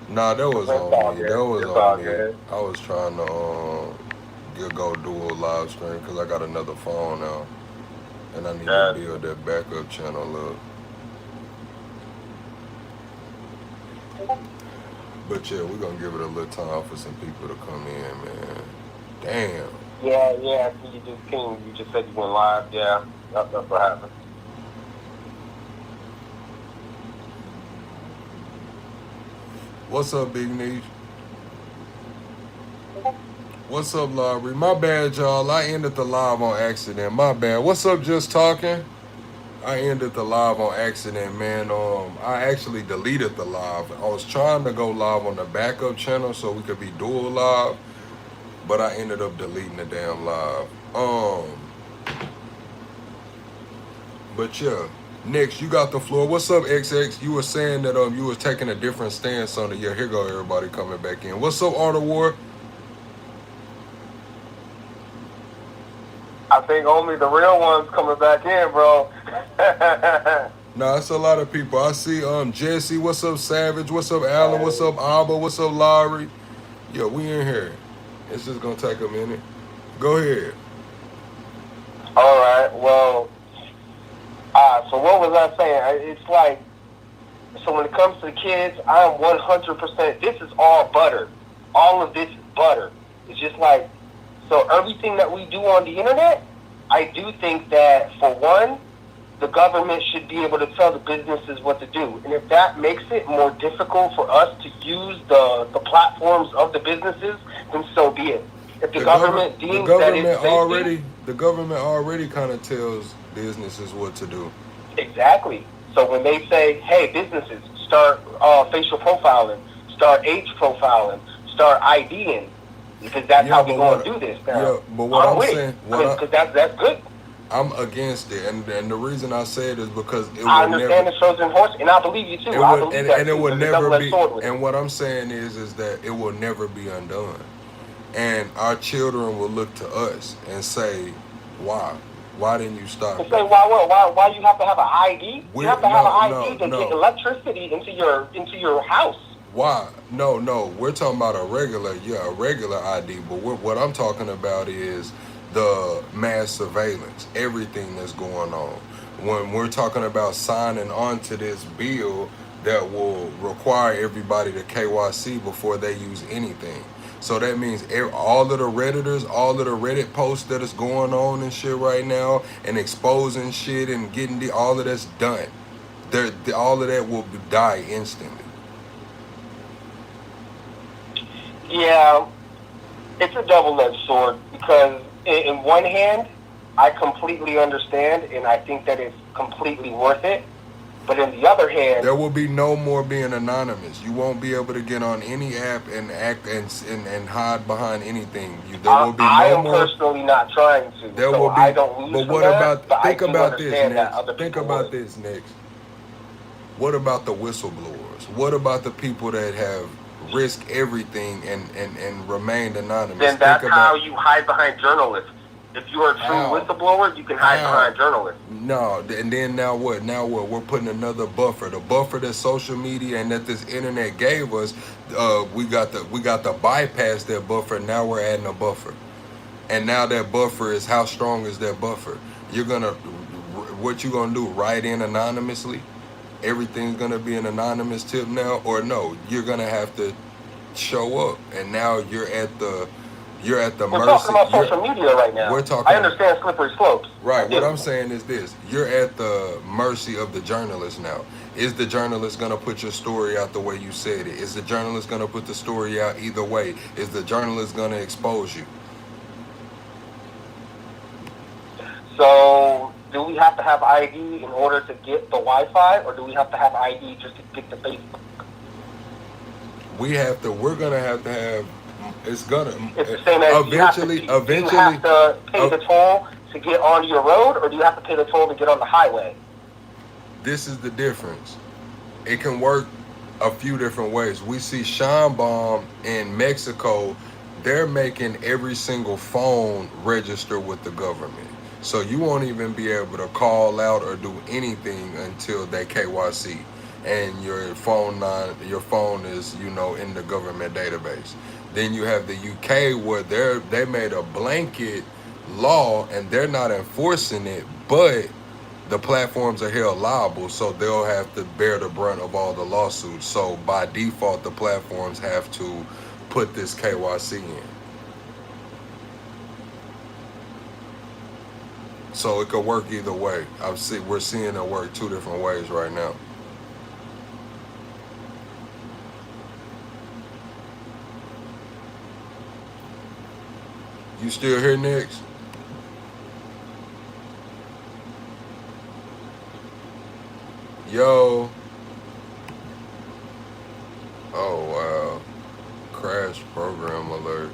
Nah, that was It's on all me. That good. was It's on all me. good. I was trying to go do a live stream because I got another phone now, and I need to Gotcha. build that backup channel up. But yeah, we're gonna give it a little time for some people to come in, man. Damn. Yeah, yeah. I see you just pinged. You just said you went live. Yeah, that's what happened. What's up, Big Niche? What's up, Laurie? My bad, y'all. I ended the live on accident. My bad. What's up, Just Talking? I ended the live on accident, man. I actually deleted the live. I was trying to go live on the backup channel so we could be dual live, but I ended up deleting the damn live. But yeah. Next, you got the floor. What's up, XX? You were saying that you was taking a different stance on it. Yeah, here go everybody coming back in. What's up, Art of War? I think only the real ones coming back in, bro. Nah, it's a lot of people. I see Jesse. What's up, Savage? What's up, Alan? What's up, Abba? What's up, Larry? Yo, we in here. It's just gonna take a minute. Go ahead. All right. Well, so what was I saying? It's like, so when it comes to the kids, I am 100%. This is all butter. All of this is butter. It's just like, so everything that we do on the internet, I do think that for one, the government should be able to tell the businesses what to do. And if that makes it more difficult for us to use the platforms of the businesses, then so be it. If the The government, government deems that it's safety, the government already kind of tells businesses what to do. exactly. So when they say, hey, businesses, start facial profiling, start age profiling, start IDing, because that's Yeah, how we're but going what? to do this now. Yeah, but what I'm I'm with it, saying, because that's good. I'm against it, and the reason I say it is because it I will never, understand the Trojan horse, and I believe you it too. I would, believe and that it too. will There's a never double-edged be. sword with it. And what I'm saying is that it will never be undone, and our children will look to us and say, "Why? Why didn't you To stop it?" say why what? Why you have to have an ID? You We're have to have an no, ID no, to get no. electricity into your house. Why? No, no. We're talking about a regular, yeah, a regular ID. But what I'm talking about is the mass surveillance, everything that's going on. When we're talking about signing on to this bill that will require everybody to KYC before they use anything. So that means all of the Redditors, all of the Reddit posts that is going on and shit right now, and exposing shit and getting all of that's done. All of that will die instantly. Yeah, it's a double-edged sword because in one hand, I completely understand and I think that it's completely worth it. But in the other hand, There will be no more being anonymous. You won't be able to get on any app and act and hide behind anything. There will be I no am more. personally not trying to, There so will I be. don't lose But from what that. about? But I Think do about this understand that next. other Think people about would. this next. What about the whistleblowers? What about the people that have risked everything and remained anonymous? Then Think that's how about you hide behind journalists. If you are a true how. whistleblower, you can hide How? behind journalists. No, and then now what? Now what? We're putting another buffer. The buffer that social media and that this internet gave us, we got to bypass that buffer. Now we're adding a buffer, and now that buffer is how strong is that buffer? You're gonna, what you gonna do? Write in anonymously. Everything's gonna be an anonymous tip now, or no? You're gonna have to show up, and now you're at the We're talking mercy. about You're social media right we're now. I talking about. understand slippery slopes. I Right. What do. I'm saying is this: you're at the mercy of the journalist now. Is the journalist gonna put your story out the way you said it? Is the journalist gonna put the story out either way? Is the journalist gonna expose you? So, do we have to have ID in order to get the Wi-Fi, or do we have to have ID just to get the Facebook? We're gonna have to have. It's gonna It's the same as eventually, do you have to pay uh, the toll to get onto your road, or do you have to pay the toll to get on the highway? this is the difference. It can work a few different ways. We see Shine Bomb in Mexico, they're making every single phone register with the government. So you won't even be able to call out or do anything until they KYC. and your phone is, you know, in the government database. Then you have the UK where they made a blanket law and they're not enforcing it, but the platforms are held liable, so they'll have to bear the brunt of all the lawsuits. So by default, the platforms have to put this KYC in. So it could work either way. We're seeing it work two different ways right now. You still here, Nix? Yo. Oh wow. Crash program alert.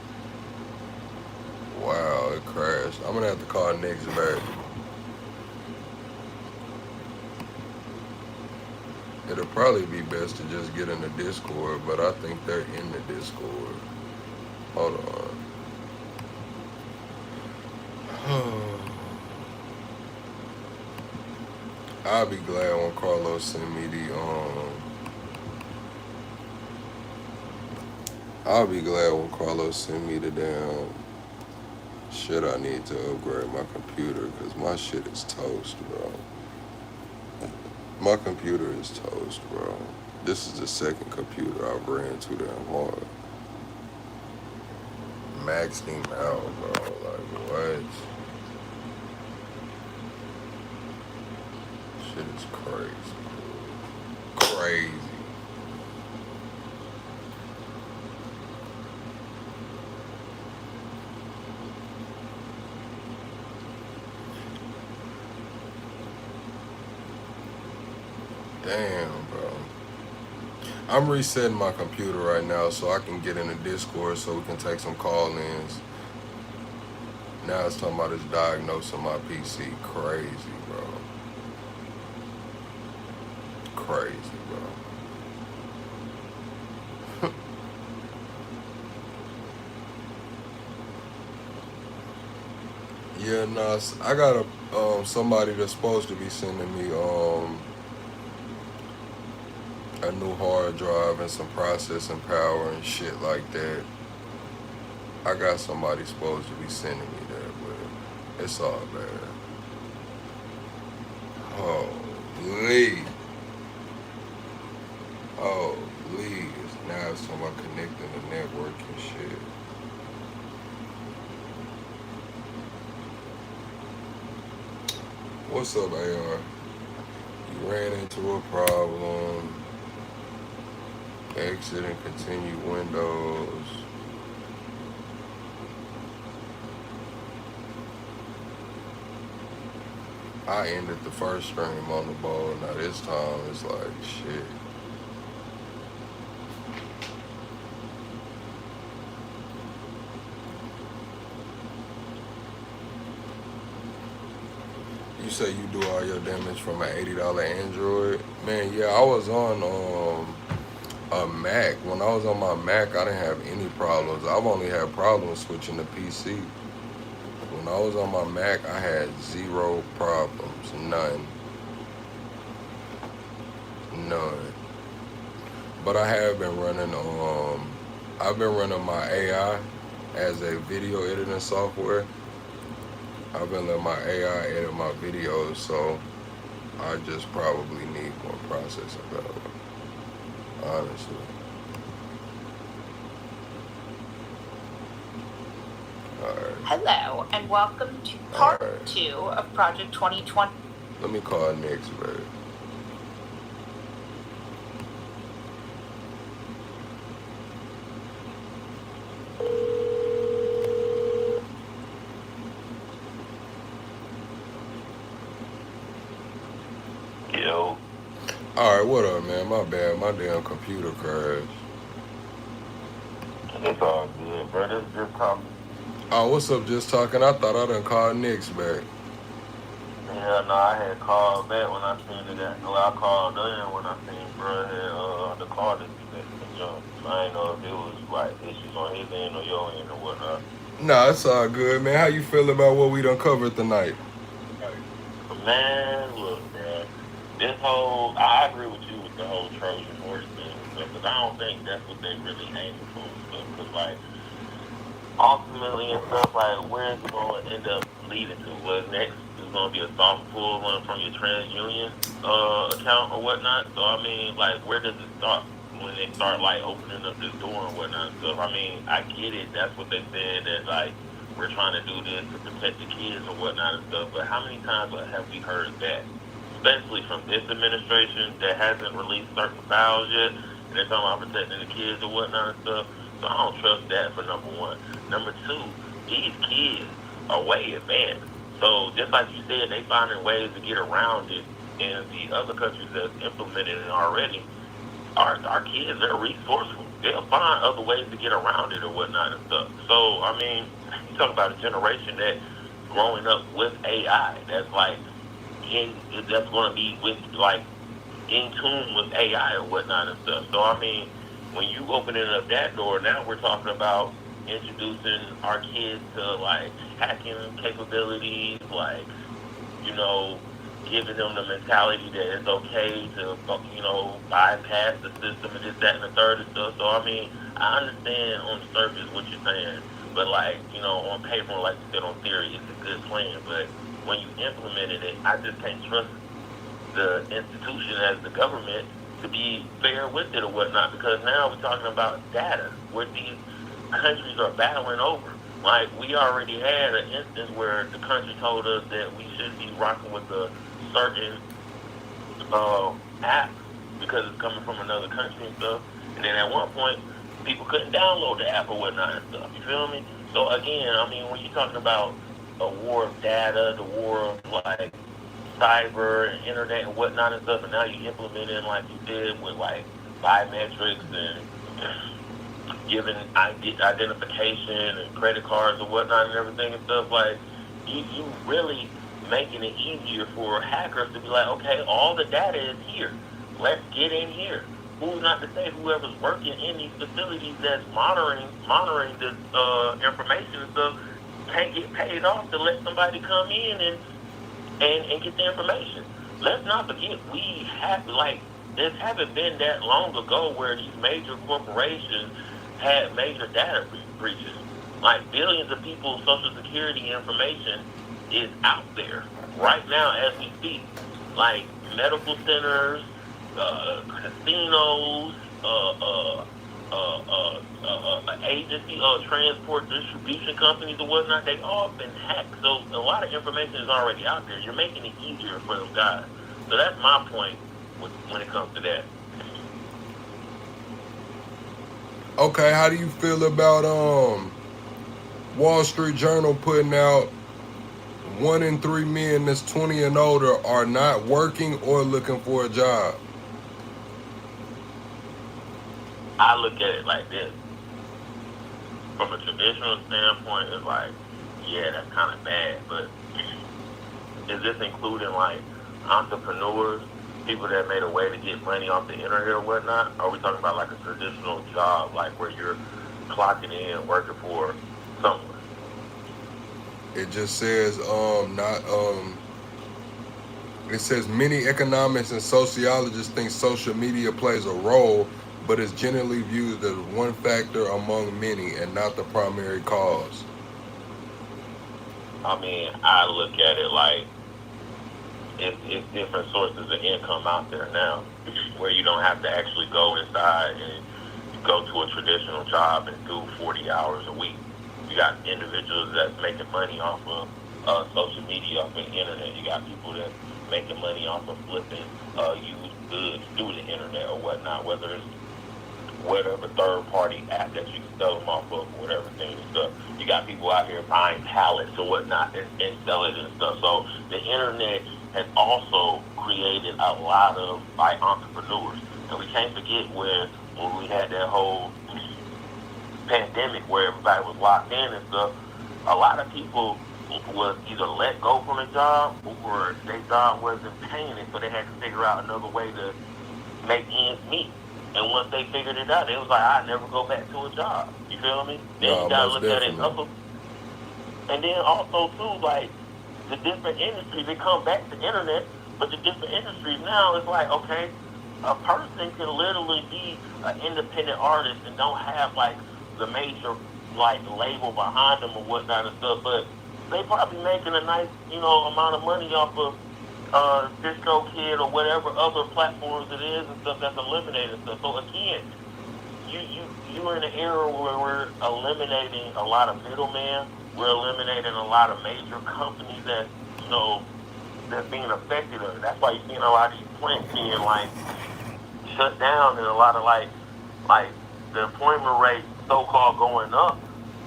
Wow, it crashed. I'm gonna have to call Nix back. It'll probably be best to just get in the Discord, but I think they're in the Discord. Hold on. I'll be glad when Carlos send me the I'll be glad when Carlos send me the damn shit I need to upgrade my computer, because my shit is toast, bro. My computer is toast, bro. This is the second computer I've ran too damn hard. Maxed him out, bro. Like, what? Shit is crazy. Crazy. Damn, bro. I'm resetting my computer right now so I can get in the Discord so we can take some call-ins. Now it's talking about it's diagnosing my PC. Crazy, bro. Crazy, bro. Yeah, nah, I got somebody that's supposed to be sending me a new hard drive and some processing power and shit like that. I got somebody supposed to be sending me that, but it's all bad. Holy. Holy. Now it's talking about connecting the network and shit. What's up, AR? You ran into a problem. Exit and continue Windows. I ended the first stream on the ball. Now this time it's like shit. You say you do all your damage from an $80 Android? Man, yeah, I was on a Mac. When I was on my Mac, I didn't have any problems. I've only had problems switching to PC. When I was on my Mac, I had zero problems. None. None. But I have been running I've been running my AI as a video editing software. I've been letting my AI edit my videos, so I just probably need more processing power, honestly. Alright. Hello, and welcome to part 2 of Project 2020. Let me call Nick's back. Yo. Alright, what up, man? My bad. My damn computer crashed. It's all good, bro. This just talking. Oh, what's up, just talking? I thought I done called Nick's back. Yeah, no, I had called back when I seen it. Well, I called in when I seen bro had the car disconnected. So I ain't know if it was like issues on his end or your end or whatnot. Nah, it's all good, man. How you feel about what we done covered tonight? Man, look, bro. This whole, I agree with you with the whole Trojan horse thing and stuff. Because I don't think that's what they really aiming for and stuff. Because like ultimately and stuff, like where's it going to end up leading to? What next is going to be a soft pull one from your TransUnion account or whatnot. So I mean, like where does it start when they start like opening up this door and whatnot and stuff? I mean, I get it. That's what they said that like we're trying to do this to protect the kids or whatnot and stuff. But how many times have we heard that? Especially from this administration that hasn't released certain files yet, and they're talking about protecting the kids or whatnot and stuff. So I don't trust that for number one. Number two, these kids are way advanced. So just like you said, they finding ways to get around it. And the other countries that's implemented it already, our kids are resourceful. They'll find other ways to get around it or whatnot and stuff. So I mean, you talk about a generation that growing up with AI, that's like that's going to be with like in tune with AI or whatnot and stuff. So I mean, when you opening up that door, now we're talking about introducing our kids to like hacking capabilities, like you know, giving them the mentality that it's okay to bypass the system and this, that, and the third and stuff. So I mean, I understand on the surface what you're saying, but like on paper, like you said, on theory, it's a good plan, but when you implemented it, I just can't trust the institution as the government to be fair with it or whatnot, because now we're talking about data where these countries are battling over. Like we already had an instance where the country told us that we should be rocking with a certain app because it's coming from another country and stuff. And then at one point, people couldn't download the app or whatnot and stuff. You feel me? So again, I mean, when you're talking about a war of data, the war of like cyber and internet and whatnot and stuff, and now you implement it like you did with like biometrics and giving identification and credit cards and whatnot and everything and stuff, like you really making it easier for hackers to be like, okay, all the data is here. Let's get in here. Who's not to say whoever's working in these facilities that's monitoring this information and stuff can't get paid off to let somebody come in and get the information. Let's not forget we have this haven't been that long ago where these major corporations had major data breaches. Like billions of people's social security information is out there right now as we speak. Like medical centers, casinos, agency, transport distribution companies or whatnot, they all been hacked. So a lot of information is already out there. You're making it easier for those guys. So that's my point when it comes to that. Okay, how do you feel about Wall Street Journal putting out 1 in 3 men that's 20 and older are not working or looking for a job? I look at it like this. From a traditional standpoint, it's like, yeah, that's kind of bad, but is this including like entrepreneurs, people that made a way to get money off the internet or whatnot? Or are we talking about like a traditional job, like where you're clocking in, working for someone? It just says it says many economists and sociologists think social media plays a role, but is generally viewed as one factor among many and not the primary cause. I mean, I look at it like it's different sources of income out there now, where you don't have to actually go inside and go to a traditional job and do 40 hours a week. You got individuals that's making money off of social media, off of the internet. You got people that's making money off of flipping used goods through the internet or whatnot, whether it's whatever third-party app that you can sell them off of, or whatever thing and stuff. You got people out here buying pallets or whatnot and selling it and stuff. So the internet has also created a lot of like entrepreneurs. And we can't forget when we had that whole pandemic where everybody was locked in and stuff, a lot of people was either let go from a job or their job wasn't paying it, so they had to figure out another way to make ends meet. And once they figured it out, they was like, I never go back to a job. You feel me? Then you gotta look definitely. at it and then also too, like the different industries, they come back to internet, but the different industries now it's like, okay, a person can literally be an independent artist and don't have like the major like label behind them or whatnot and stuff, but they probably making a nice, amount of money off of DistroKid or whatever other platforms it is and stuff that's eliminated stuff. So again, you're in an era where we're eliminating a lot of middlemen. We're eliminating a lot of major companies that that's being affected. That's why you're seeing a lot of these plants being like shut down and a lot of like the employment rate so called going up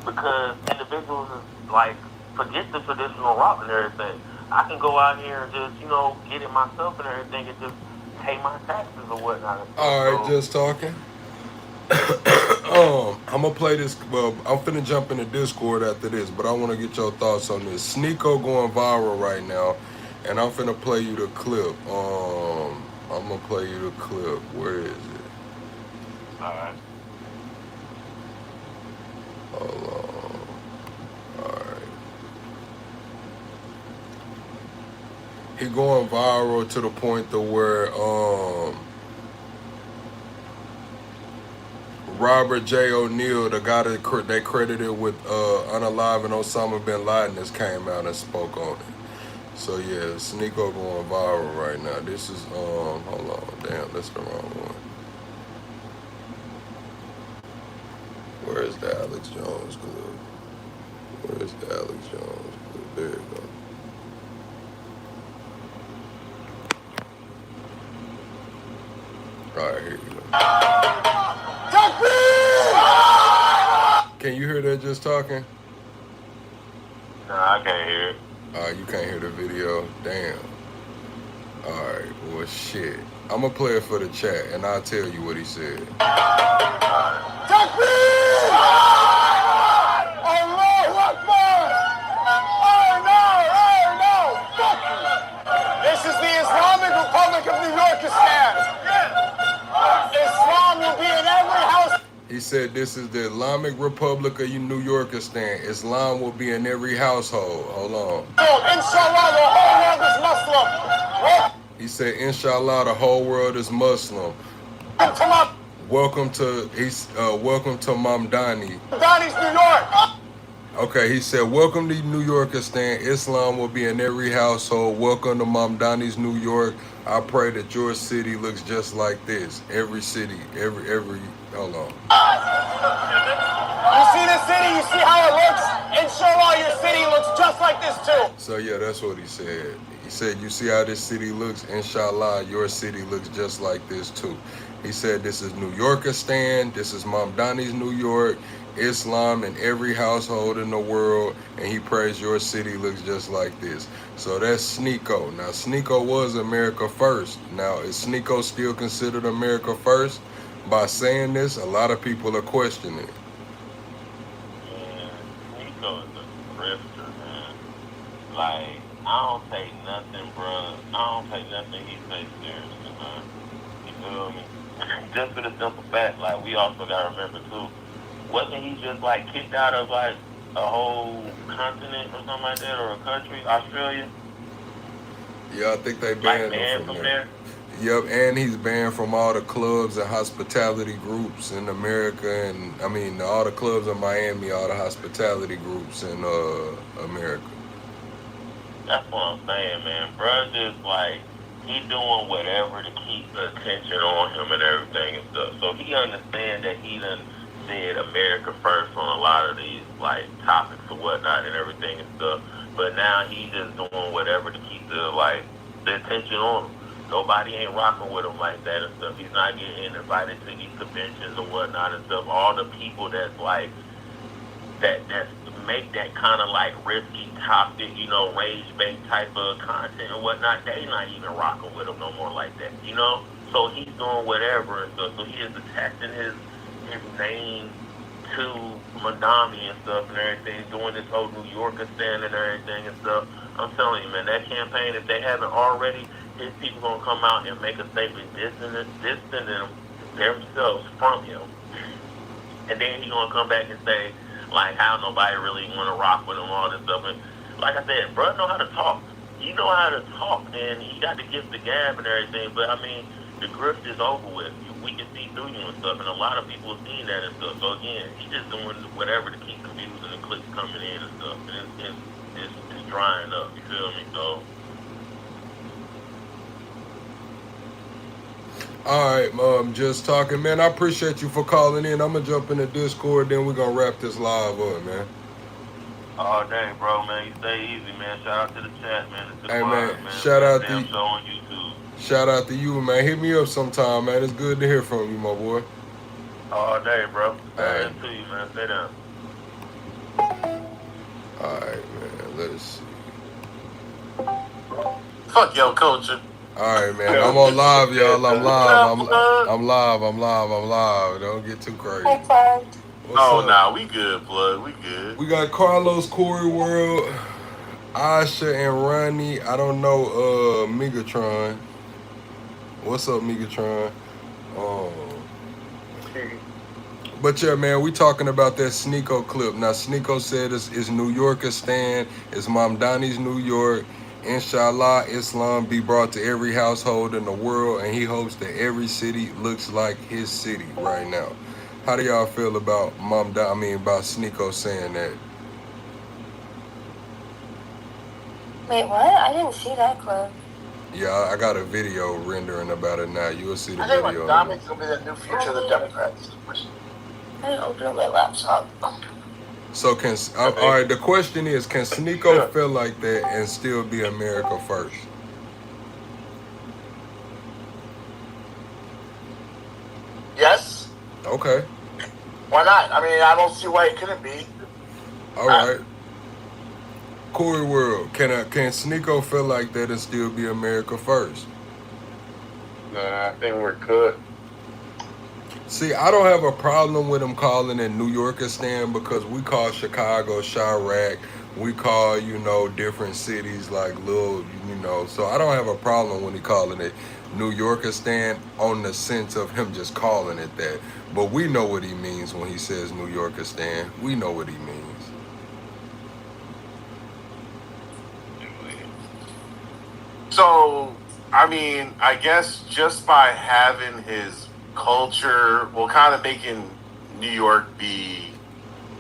because individuals is like forget the traditional route and everything. I can go out here and just get it myself and everything and just pay my taxes or whatnot. All right, just talking. I'm gonna play this. Well, I'm finna jump into Discord after this, but I want to get your thoughts on this. Sneeko going viral right now, and I'm finna play you the clip. I'm gonna play you the clip. Where is it? All right. Hold on. All right. He going viral to the point to where Robert J. O'Neill, the guy that they credited with unaliving Osama bin Laden, just came out and spoke on it. So yeah, Sneeko going viral right now. This is hold on, damn, that's the wrong one. Where is the Alex Jones clip? Where is the Alex Jones clip? There you go. All right, here you go. Can you hear that just talking? Nah, I can't hear it. You can't hear the video? Damn. Alright, well shit. I'm gonna play it for the chat and I'll tell you what he said. This is the Islamic Republic of New Yorkistan. Islam will be in every house. He said this is the Islamic Republic of New Yorkistan. Islam will be in every household. Hold on. Inshallah, the whole world is Muslim. He said, Inshallah, the whole world is Muslim. Welcome to Mamdani. Donnie's New York. Okay, he said, welcome to New Yorkistan. Islam will be in every household. Welcome to Mamdani's New York. I pray that your city looks just like this. Every city, every, hold on. You see the city? You see how it looks? Inshallah, your city looks just like this too. So yeah, that's what he said. He said, you see how this city looks? Inshallah, your city looks just like this too. He said, this is New Yorkistan. This is Mamdani's New York. Islam in every household in the world, and he prays your city looks just like this. So that's Sneeko. Now, Sneeko was America first. Now, is Sneeko still considered America first? By saying this, a lot of people are questioning it. Man, Sneeko is a grifter, man. Like, I don't take nothing, bro. I don't take nothing he says seriously, man. You feel me? Just for the simple fact, like, we also gotta remember, too, wasn't he just like kicked out of like a whole continent or something like that, or a country, Australia? Yeah, I think they banned him from there. Yep, and he's banned from all the clubs and hospitality groups in America, and I mean all the clubs in Miami, all the hospitality groups in America. That's what I'm saying, man. Bro, just like he doing whatever to keep the attention on him and everything and stuff. So he understands that he done said America first on a lot of these like topics or whatnot and everything and stuff. But now he's just doing whatever to keep the attention on him. Nobody ain't rocking with him like that and stuff. He's not getting invited to these conventions or whatnot and stuff. All the people that's like that's make that kind of like risky topic, rage bait type of content and whatnot, they not even rocking with him no more like that, So he's doing whatever and stuff. So he is attaching his name to Madami and stuff and everything, doing this whole New Yorker stand and everything and stuff. I'm telling you, man, that campaign, if they haven't already, his people gonna come out and make a statement distancing themselves from him. And then he gonna come back and say, like, how nobody really wanna rock with him, all this stuff. And like I said, bro know how to talk. You know how to talk, and he got the gift of gab and everything, but I mean, The grift is over with. We can see through you and stuff, and a lot of people have seen that and stuff. So again, he's just doing whatever to keep the views and the clicks coming in and stuff, and it's drying up. You feel me? So. All right, just talking, man. I appreciate you for calling in. I'm gonna jump in the Discord, then we're gonna wrap this live up, man. All day, bro, man. You stay easy, man. Shout out to the chat, man. It's Hey, man. shout out to show on YouTube. Shout out to you, man. Hit me up sometime, man. It's good to hear from you, my boy. All day, bro. All right. To you, man. Stay down. All right, man. Let's see. Fuck your culture. All right, man. I'm on live, y'all. I'm live. I'm live. Don't get too crazy. What's up? We good, blood. We good. We got Carlos, Corey World, Asha, and Ronnie. I don't know, Megatron. What's up, Megatron? But yeah, man, we talking about that Sneeko clip. Now, Sneeko said it's New Yorker stand. It's Mamdani's New York. Inshallah, Islam be brought to every household in the world, and he hopes that every city looks like his city right now. How do y'all feel about about Sneeko saying that? Wait, what? I didn't see that clip. Yeah, I got a video rendering about it now. You will see the I think video. Dominic will be the new future of the Democrats. I didn't open up my laptop. So all right, the question is, can Sneeko feel like that and still be America first? Yes. Okay. Why not? I mean, I don't see why it couldn't be. All right. Corey World, can Sneeko feel like that and still be America first? Nah, I think we're good. See, I don't have a problem with him calling it New Yorkistan because we call Chicago Chirac. We call, different cities like little, so I don't have a problem when he calling it New Yorkistan on the sense of him just calling it that. But we know what he means when he says New Yorkistan. We know what he means. So, I mean, I guess just by having his culture, well, kind of making New York be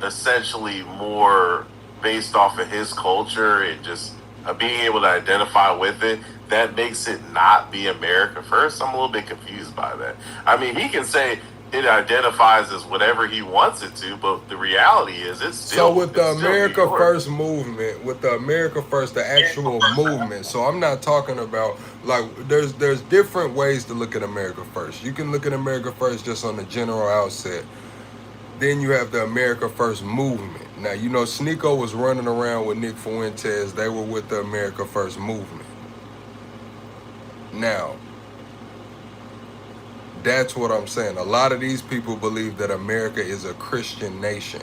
essentially more based off of his culture and just being able to identify with it, that makes it not be America first. I'm a little bit confused by that. I mean, he can say it identifies as whatever he wants it to, but the reality is it's still. So with the America First movement, the actual movement. So I'm not talking about there's different ways to look at America First. You can look at America First just on the general outset. Then you have the America First movement. Now, Sneeko was running around with Nick Fuentes. They were with the America First movement. Now, that's what I'm saying. A lot of these people believe that America is a Christian nation.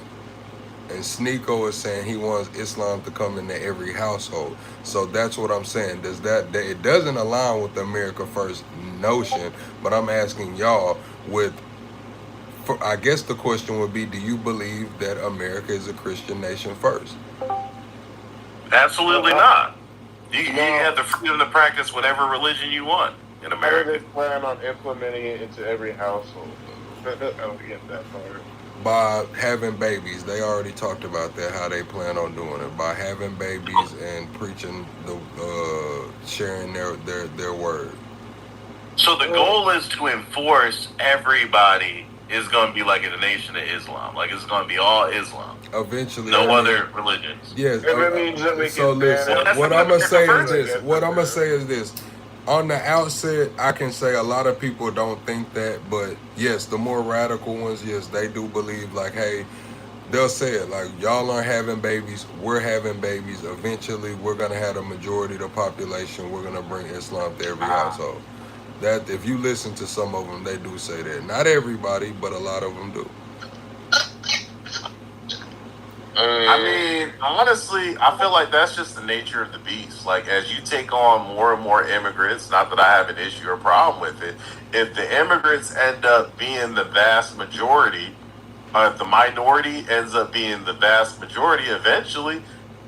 And Sneeko is saying he wants Islam to come into every household. So that's what I'm saying. It doesn't align with the America First notion, but I'm asking y'all I guess the question would be, do you believe that America is a Christian nation first? Absolutely not. You have the freedom to practice whatever religion you want in America. How do they plan on implementing it into every household? I don't get that part. By having babies. They already talked about that, how they plan on doing it. By having babies and preaching sharing their word. So the goal is to enforce everybody is going to be like in the Nation of Islam. Like it's going to be all Islam. Eventually. No other religions. Yes. If it means that we so can listen, ban what I'm going to say is this. On the outset, I can say a lot of people don't think that, but yes, the more radical ones, yes, they do believe like, hey, they'll say it like, y'all aren't having babies, we're having babies. Eventually, we're going to have the majority of the population. We're going to bring Islam to every household. That if you listen to some of them, they do say that. Not everybody, but a lot of them do. I mean, honestly, I feel like that's just the nature of the beast. Like, as you take on more and more immigrants, not that I have an issue or problem with it, if the immigrants end up being the vast majority, if the minority ends up being the vast majority, eventually,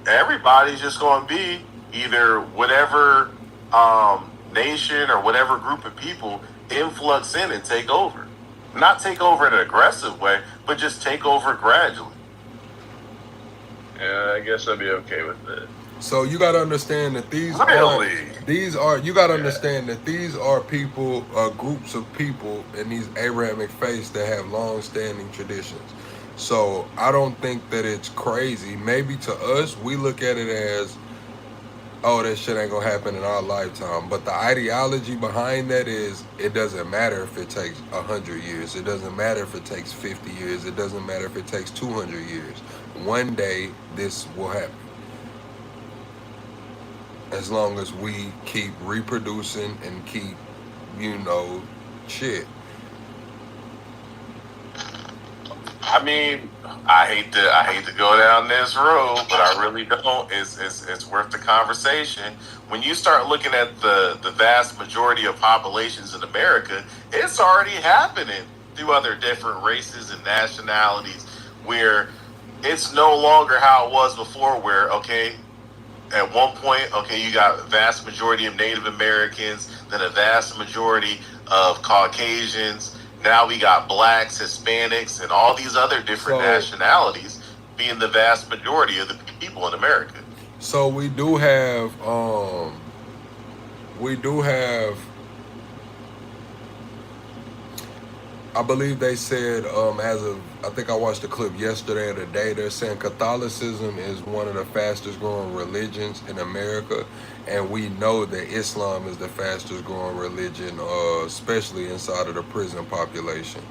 everybody's just going to be either whatever nation or whatever group of people influx in and take over. Not take over in an aggressive way, but just take over gradually. Yeah, I guess I'd be okay with that. So you got to understand that these are people, groups of people in these Abrahamic faiths that have long-standing traditions. So I don't think that it's crazy. Maybe to us, we look at it as, oh, that shit ain't gonna happen in our lifetime. But the ideology behind that is, it doesn't matter if it takes 100 years. It doesn't matter if it takes 50 years. It doesn't matter if it takes 200 years. One day, this will happen. As long as we keep reproducing and keep, shit. I mean, I hate to go down this road, but I really don't. It's worth the conversation. When you start looking at the vast majority of populations in America, it's already happening through other different races and nationalities, where it's no longer how it was before, where, okay, at one point, okay, you got a vast majority of Native Americans, then a vast majority of Caucasians. Now we got blacks, Hispanics, and all these other different nationalities being the vast majority of the people in America. So we do have, I believe they said, I think I watched a clip yesterday or today, they're saying Catholicism is one of the fastest growing religions in America. And we know that Islam is the fastest growing religion, especially inside of the prison population.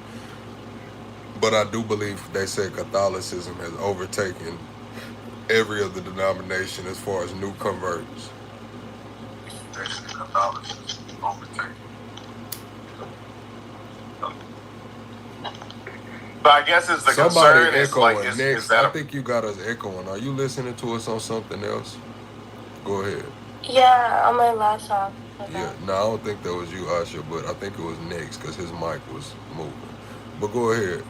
But I do believe they said Catholicism has overtaken every other denomination as far as new converts. Catholicism overtaken. But I guess it's the concern is like, is that I think you got us echoing. Are you listening to us on something else? Go ahead. Yeah, on my laptop. Yeah, no, I don't think that was you, Asha, but I think it was Nick's because his mic was moving. But go ahead.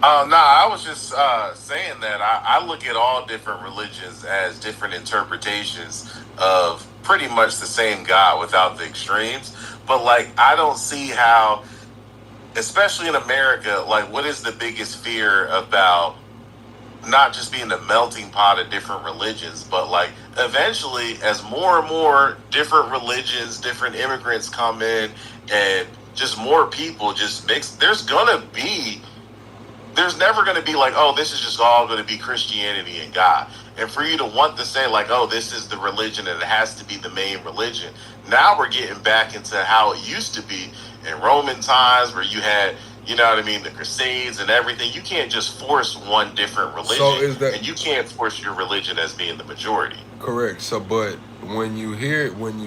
No, I was just saying that I look at all different religions as different interpretations of pretty much the same God without the extremes. But, like, I don't see how, especially in America, like, what is the biggest fear about not just being a melting pot of different religions, but, like, eventually, as more and more different religions, different immigrants come in, and just more people just mix, there's never going to be like, oh, this is just all going to be Christianity and God. And for you to want to say, like, oh, this is the religion and it has to be the main religion. Now we're getting back into how it used to be in Roman times, where you had, you know what I mean, the Crusades and everything. You can't just force one different religion, and you can't force your religion as being the majority. Correct. So, but when you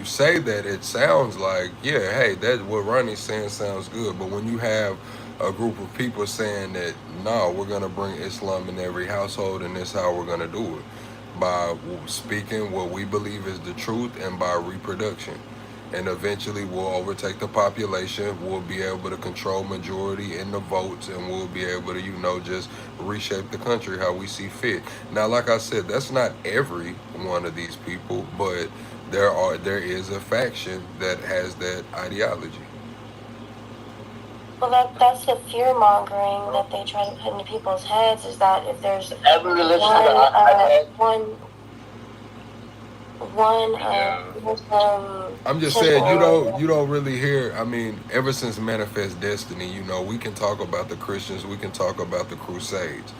say that, it sounds like, yeah, hey, that what Ronnie's saying sounds good. But when you have a group of people saying that, no, we're going to bring Islam in every household, and this is how we're going to do it, by speaking what we believe is the truth and by reproduction. And eventually we'll overtake the population. We'll be able to control majority in the votes, and we'll be able to, just reshape the country how we see fit. Now, like I said, that's not every one of these people, but there is a faction that has that ideology. Well, that's the fear mongering that they try to put into people's heads, is that if there's Every religion I'm just saying, you don't really hear, I mean, ever since Manifest Destiny, we can talk about the Christians, we can talk about the Crusades.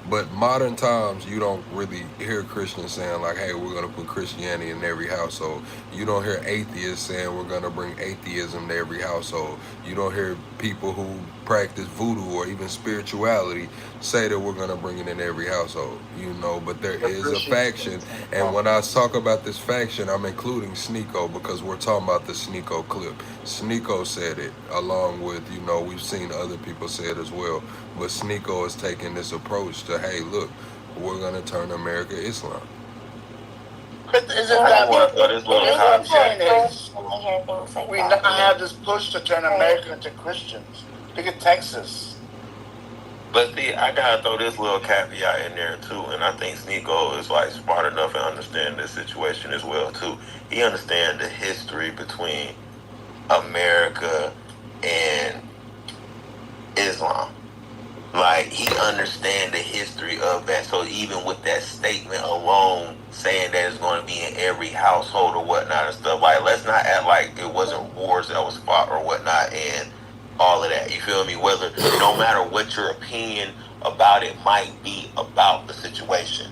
But modern times, you don't really hear Christians saying, like, hey, we're going to put Christianity in every household. You don't hear atheists saying we're going to bring atheism to every household. You don't hear people who practice voodoo or even spirituality say that we're going to bring it in every household, but there is a faction. And when I talk about this faction, I'm including Sneeko, because we're talking about the Sneeko clip. Sneeko said it, along with, we've seen other people say it as well. But Sneeko is taking this approach to, hey, look, we're going to turn America Islam. But isn't that what I'm saying is, we now have this push to turn America into Christians. Look at Texas. But see, I gotta throw this little caveat in there too, and I think Sneeko is like smart enough and understand this situation as well too. He understands the history between America and Islam. Like he understand the history of that. So even with that statement alone, saying that it's going to be in every household or whatnot and stuff, like let's not act like it wasn't wars that was fought or whatnot and all of that. You feel me? Whether no matter what your opinion about it might be about the situation,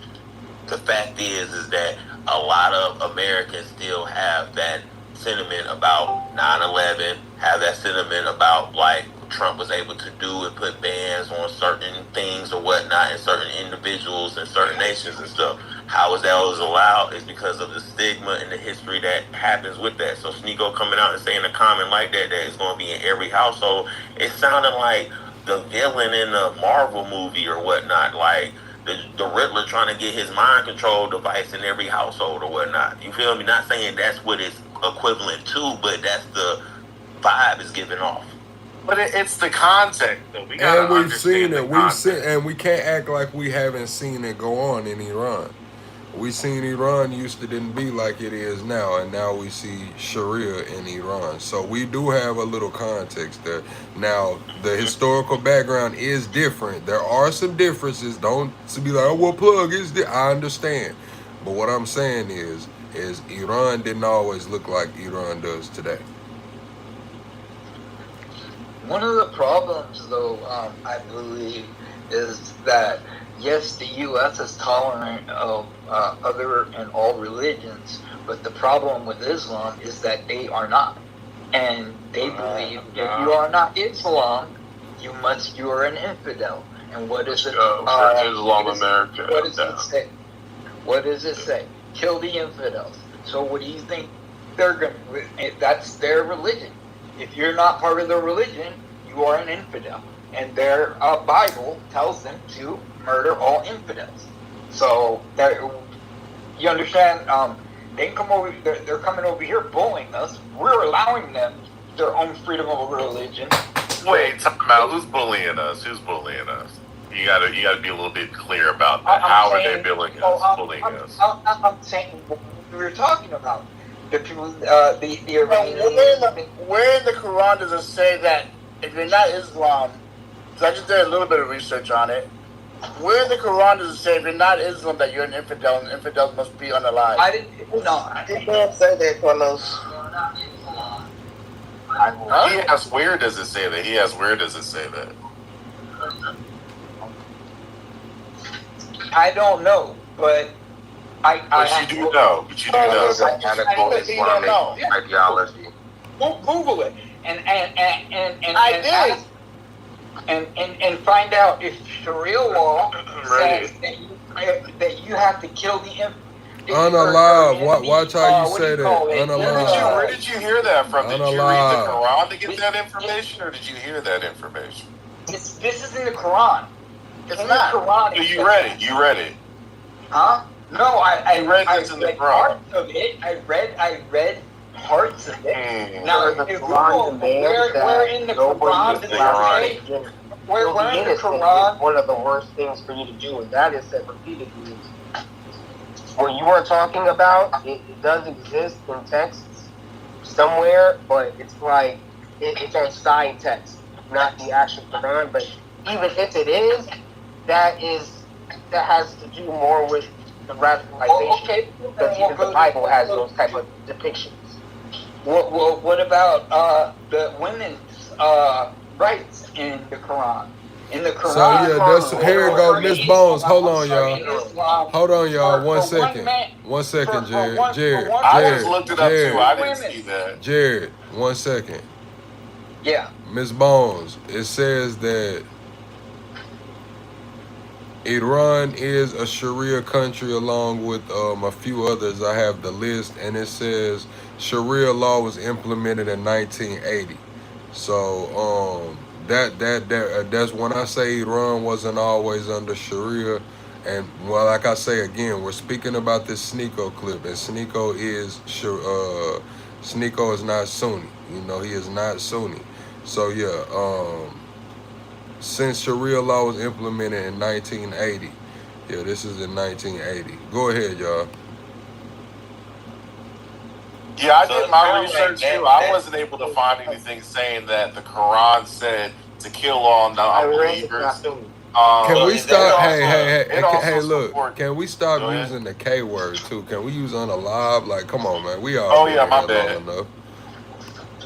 the fact is that a lot of Americans still have that sentiment about 9/11, have that sentiment about like Trump was able to do and put bans on certain things or whatnot and certain individuals and certain nations and stuff. How is that was allowed is because of the stigma and the history that happens with that. So Sneeko coming out and saying a comment like that it's going to be in every household, it sounded like the villain in a Marvel movie or whatnot, like the Riddler trying to get his mind control device in every household or whatnot. You feel me? Not saying that's what it's equivalent to, but that's the vibe is giving off. But it's the context, though. We gotta And we've understand seen it. the We've seen, context. and we can't act like we haven't seen it go on in Iran. We seen Iran used to didn't be like it is now, and now we see Sharia in Iran. So we do have a little context there. Now the historical background is different. There are some differences. Don't to be like, oh, well, plug is. I understand, but what I'm saying is Iran didn't always look like Iran does today. One of the problems, though, I believe, is that yes, the U.S. is tolerant of other and all religions, but the problem with Islam is that they are not, and they believe if you are not Islam, you are an infidel. And what is it? Islam America. What does it say? What does it say? Kill the infidels. So what do you think they're going to? That's their religion. If you're not part of their religion, you are an infidel. And their Bible tells them to murder all infidels. So you understand? They come over. They're coming over here bullying us. We're allowing them their own freedom of religion. Wait, talk about who's bullying us? Who's bullying us? You gotta be a little bit clear about that. How are they bullying us? I'm saying what we were talking about. The people, the Iranians. Where in the Quran does it say that if you're not Islam? So I just did a little bit of research on it. Where in the Quran does it say if you're not Islam that you're an infidel and infidels must be unalive? I didn't say that, Carlos. He asked, where does it say that? He asked, where does it say that? I don't know, but But you do know. Ideology. Google it and I did. And find out if Sharia law says that you have to kill the Unalive. Watch how you say that. Unalive. Where did you hear that from? Did you read the Unalive. Quran to get that information, or did you hear that information? This is in the Quran. It's in not. the Quran. So you read it. You read it. Huh? No, I read this in the Quran. Parts of it. I read parts of it. Now, if Google, where in the Quran does it say? Where in the Quran? One of the worst things for you to do, and that is that repeatedly. What you are talking about, it does exist in texts somewhere, but it's like it's on side text, not the actual Quran. But even if it is, that has to do more with the radicalization. Because even the Bible has those type of depictions. What about the women's rights in the Quran? In the Quran. So yeah, that's here go Miss Bones. Hold on, y'all. Hold on, y'all. 1 second. 1 second, Jared. I just looked it up too. I didn't see that. Jared, 1 second. Yeah. Miss Bones, it says that Iran is a Sharia country along with a few others. I have the list, and it says Sharia law was implemented in 1980. So that's when I say Iran wasn't always under Sharia. And well, like I say again, we're speaking about this Sneeko clip, and Sneeko is not Sunni. You know, he is not Sunni. So yeah, since Sharia law was implemented in 1980. Yeah, this is in 1980. Go ahead, y'all. Yeah, I So did it my sounds like research too. I wasn't able to find anything saying that the Quran said to kill all non-believers. Can we is that stop? It Hey, also, hey, it hey, also hey, look. support. Can we stop Go ahead. using the K word too? Can we use unalive? Like, come on, man. We all Oh been yeah, in my here long bad. enough.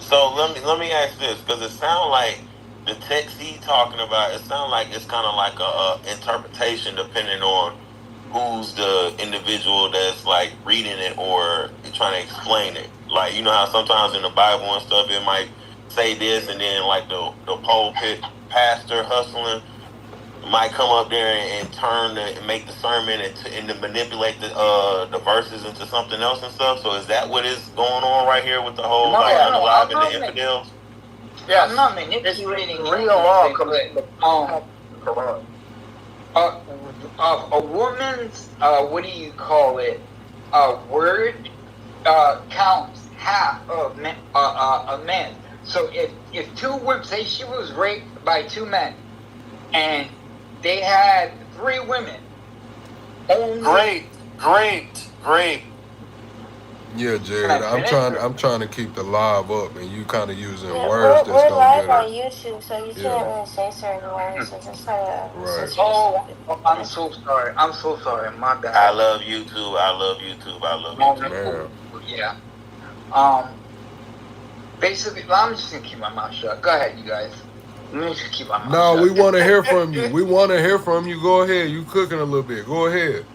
So let me ask this, because it sounds like the text he talking about. It sounds like it's kind of like a interpretation depending on who's the individual that's like reading it or trying to explain it. Like, you know how sometimes in the Bible and stuff it might say this, and then like the pulpit pastor hustling might come up there and turn and make the sermon and to manipulate the verses into something else and stuff. So is that what is going on right here with the whole like unalive and the infidels? Yes. I'm not manipulating Real law anything, comes from the Quran. a woman's what do you call it? Word counts half of a man. So if two women, say she was raped by two men, and they had three women, only Great. Yeah, Jared. I'm trying to keep the live up, and you kind of using Yeah, words that's we're gonna live get on it. YouTube, so you Yeah. can't really say certain words. So just try to Right. censor yourself. I'm so sorry. I'm so sorry. My bad. I love YouTube. I love YouTube. I love YouTube. Man. Yeah. Basically, I'm just gonna keep my mouth shut. Go ahead, you guys. Let me just keep my mouth No, shut. we want to hear from you. We want to hear from you. Go ahead. You cooking a little bit. Go ahead.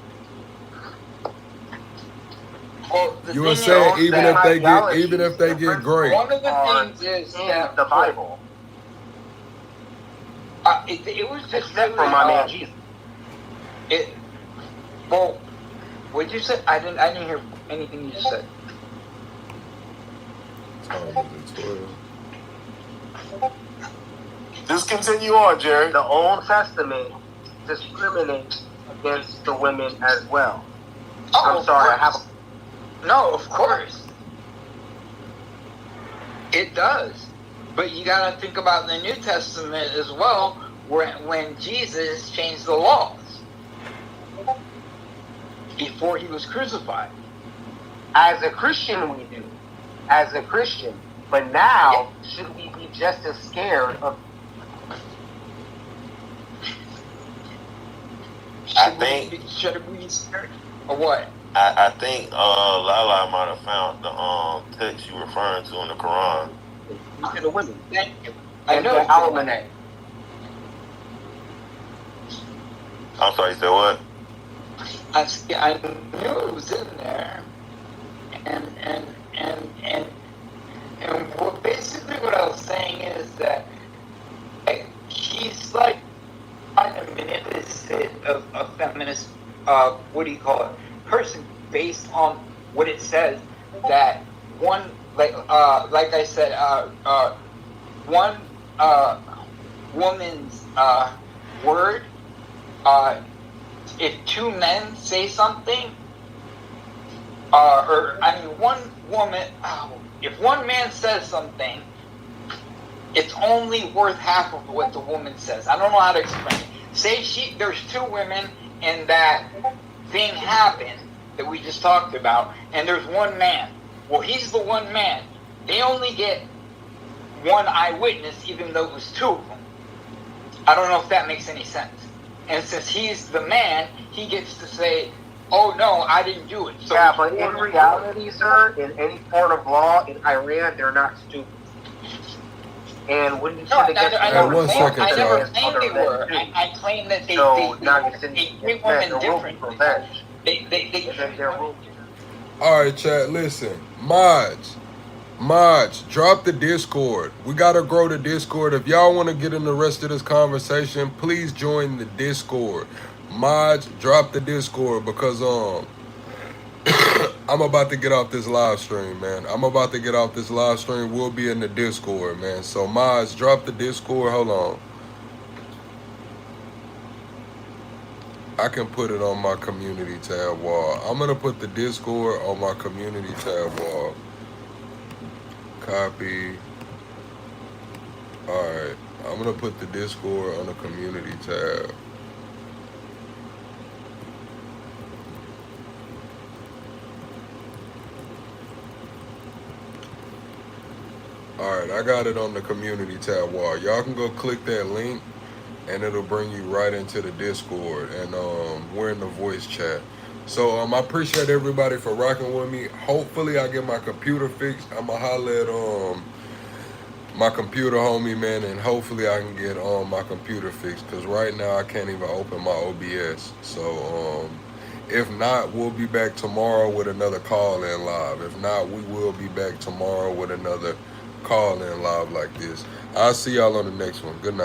Well, You were saying even if they get great. one of the things is that the Bible. It was just Except for my man Jesus. Well, what you said? I didn't hear anything you just said. Just continue on, Jerry. The Old Testament discriminates against the women as well. Oh, I'm sorry, No, of course. It does. But you got to think about the New Testament as well, when Jesus changed the laws before he was crucified. As a Christian, we do. As a Christian. But now, should we be just as scared of... Should we be scared? Or what? I think Lala might have found the text you referring to in the Quran. To the women. Thank you. I know the almanac. I'm sorry, you said what? I knew it was in there, and basically what I was saying is that he's like trying to manipulate a feminist, what do you call it, person based on what it says that one, like I said, one woman's word. If two men say something, one woman, if one man says something, it's only worth half of what the woman says. I don't know how to explain it. Say there's two women and that thing happened that we just talked about, and there's one man. Well, he's the one man. They only get one eyewitness, even though it was two of them. I don't know if that makes any sense. And since he's the man, he gets to say, oh no, I didn't do it. So yeah, but in reality, sir, in any court of law in Iran, they're not stupid. And when you said I never claimed they were. I claim that they treat women differently. All right, chat, listen. Mods, drop the Discord. We got to grow the Discord. If y'all want to get in the rest of this conversation, please join the Discord. Mods, drop the Discord because I'm about to get off this live stream, man. We'll be in the Discord, man. So mods, drop the Discord. Hold on. I can put it on my community tab wall. I'm going to put the Discord on my community tab wall. Copy. Alright. I'm gonna put the Discord on the community tab. Alright, I got it on the community tab wall. Y'all can go click that link and it'll bring you right into the Discord, and we're in the voice chat. So I appreciate everybody for rocking with me. Hopefully I get my computer fixed. I'ma holler at my computer homie, man, and hopefully I can get my computer fixed, because right now I can't even open my OBS. So if not, we'll be back tomorrow with another call-in live. If not, we will be back tomorrow with another call-in live like this. I'll see y'all on the next one. Good night.